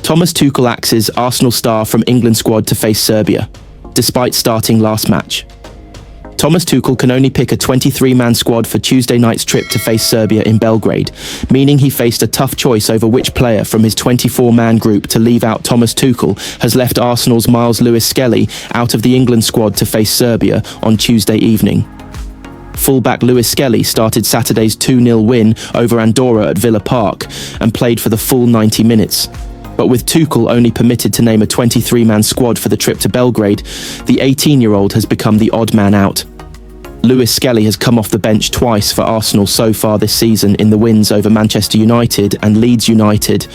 Thomas Tuchel axes Arsenal star from England squad to face Serbia, despite starting last match. Thomas Tuchel can only pick a 23-man squad for Tuesday night's trip to face Serbia in Belgrade, meaning he faced a tough choice over which player from his 24-man group to leave out. Thomas Tuchel has left Arsenal's Miles Lewis-Skelly out of the England squad to face Serbia on Tuesday evening. Fullback Lewis-Skelly started Saturday's 2-0 win over Andorra at Villa Park and played for the full 90 minutes. But with Tuchel only permitted to name a 23-man squad for the trip to Belgrade, the 18-year-old has become the odd man out. Lewis-Skelly has come off the bench twice for Arsenal so far this season in the wins over Manchester United and Leeds United,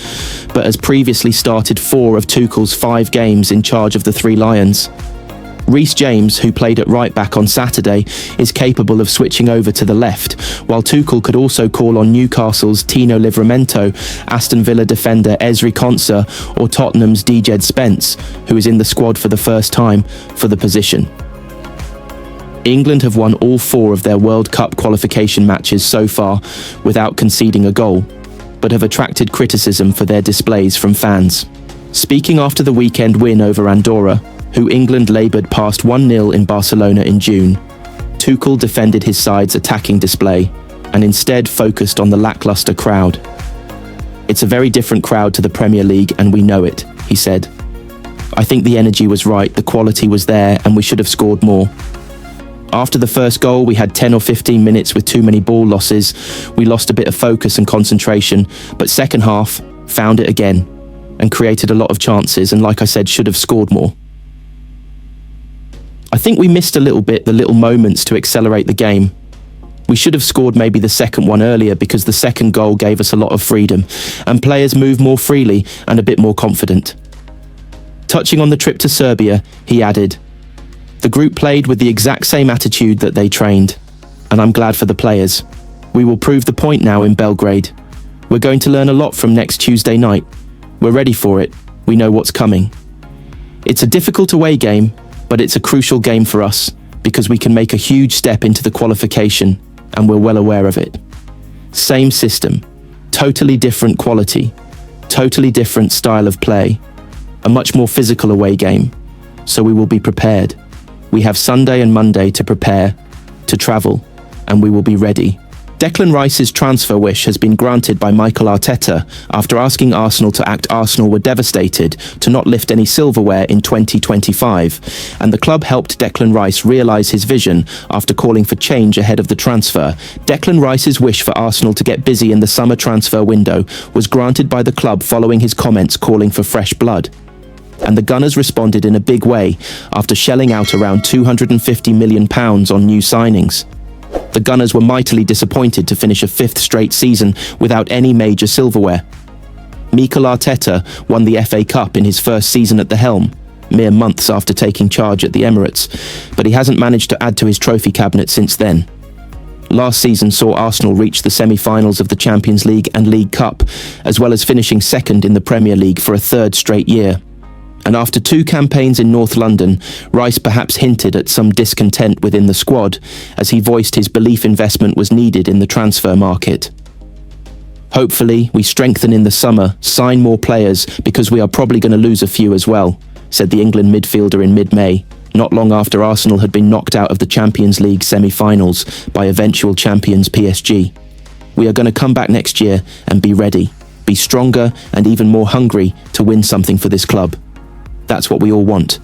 but has previously started 4 of Tuchel's 5 games in charge of the Three Lions. Reece James, who played at right-back on Saturday, is capable of switching over to the left, while Tuchel could also call on Newcastle's Tino Livramento, Aston Villa defender Ezri Konsa, or Tottenham's Djed Spence, who is in the squad for the first time, for the position. England have won all 4 of their World Cup qualification matches so far without conceding a goal, but have attracted criticism for their displays from fans. Speaking after the weekend win over Andorra, who England laboured past 1-0 in Barcelona in June, Tuchel defended his side's attacking display and instead focused on the lacklustre crowd. "It's a very different crowd to the Premier League and we know it," he said. "I think the energy was right, the quality was there and we should have scored more. After the first goal, we had 10 or 15 minutes with too many ball losses. We lost a bit of focus and concentration, but second half, found it again and created a lot of chances and, like I said, should have scored more. I think we missed a little bit the little moments to accelerate the game. We should have scored maybe the second one earlier because the second goal gave us a lot of freedom and players moved more freely and a bit more confident." Touching on the trip to Serbia, he added, "The group played with the exact same attitude that they trained, and I'm glad for the players. We will prove the point now in Belgrade. We're going to learn a lot from next Tuesday night. We're ready for it. We know what's coming. It's a difficult away game, but it's a crucial game for us because we can make a huge step into the qualification and we're well aware of it. Same system, totally different quality, totally different style of play, a much more physical away game, so we will be prepared. We have Sunday and Monday to prepare, to travel, and we will be ready." Declan Rice's transfer wish has been granted by Mikel Arteta after asking Arsenal to act. Arsenal were devastated to not lift any silverware in 2025, and the club helped Declan Rice realise his vision after calling for change ahead of the transfer. Declan Rice's wish for Arsenal to get busy in the summer transfer window was granted by the club following his comments calling for fresh blood. And the Gunners responded in a big way after shelling out around £250 million on new signings. The Gunners were mightily disappointed to finish a 5th straight season without any major silverware. Mikel Arteta won the FA Cup in his first season at the helm, mere months after taking charge at the Emirates, but he hasn't managed to add to his trophy cabinet since then. Last season saw Arsenal reach the semi-finals of the Champions League and League Cup, as well as finishing second in the Premier League for a 3rd straight year. And after 2 campaigns in North London, Rice perhaps hinted at some discontent within the squad, as he voiced his belief investment was needed in the transfer market. "Hopefully, we strengthen in the summer, sign more players, because we are probably going to lose a few as well," said the England midfielder in mid-May, not long after Arsenal had been knocked out of the Champions League semi-finals by eventual champions PSG. "We are going to come back next year and be ready, be stronger and even more hungry to win something for this club. That's what we all want."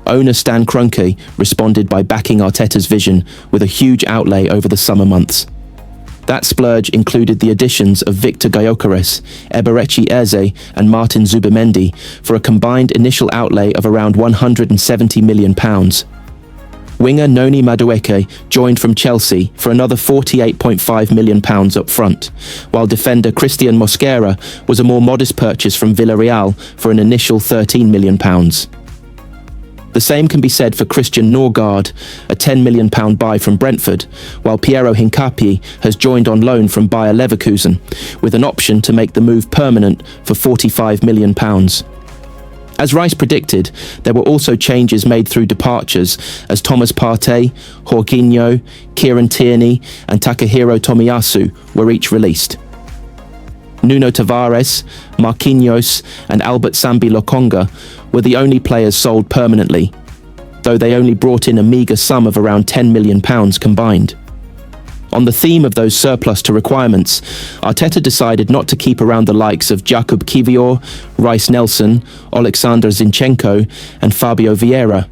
Owner Stan Kroenke responded by backing Arteta's vision with a huge outlay over the summer months. That splurge included the additions of Victor Gyökeres, Eberechi Eze and Martin Zubimendi for a combined initial outlay of around £170 million. Winger Noni Madueke joined from Chelsea for another £48.5 million up front, while defender Christian Mosquera was a more modest purchase from Villarreal for an initial £13 million. The same can be said for Christian Norgard, a £10 million buy from Brentford, while Piero Hincapié has joined on loan from Bayer Leverkusen, with an option to make the move permanent for £45 million. As Rice predicted, there were also changes made through departures as Thomas Partey, Jorginho, Kieran Tierney and Takahiro Tomiyasu were each released. Nuno Tavares, Marquinhos and Albert Sambi Lokonga were the only players sold permanently, though they only brought in a meagre sum of around £10 million combined. On the theme of those surplus to requirements, Arteta decided not to keep around the likes of Jakub Kiwior, Reiss Nelson, Oleksandr Zinchenko and Fabio Vieira.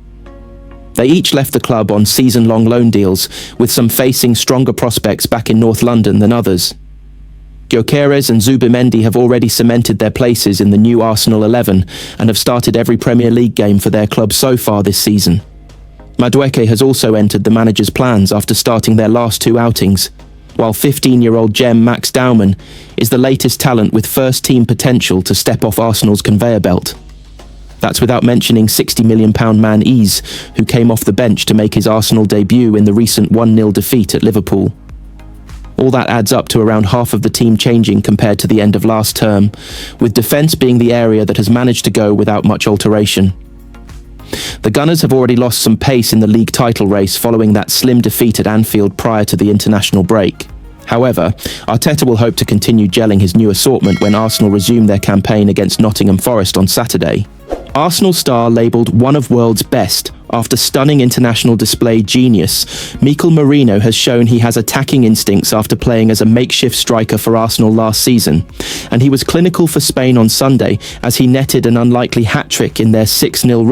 They each left the club on season-long loan deals, with some facing stronger prospects back in North London than others. Gyökeres and Zubimendi have already cemented their places in the new Arsenal 11 and have started every Premier League game for their club so far this season. Madueke has also entered the manager's plans after starting their last two outings, while 15-year-old gem Max Daumann is the latest talent with first-team potential to step off Arsenal's conveyor belt. That's without mentioning £60 million man Eze, who came off the bench to make his Arsenal debut in the recent 1-0 defeat at Liverpool. All that adds up to around half of the team changing compared to the end of last term, with defence being the area that has managed to go without much alteration. The Gunners have already lost some pace in the league title race following that slim defeat at Anfield prior to the international break. However, Arteta will hope to continue gelling his new assortment when Arsenal resume their campaign against Nottingham Forest on Saturday. Arsenal star labelled one of world's best after stunning international display genius, Mikel Merino has shown he has attacking instincts after playing as a makeshift striker for Arsenal last season, and he was clinical for Spain on Sunday as he netted an unlikely hat-trick in their 6-0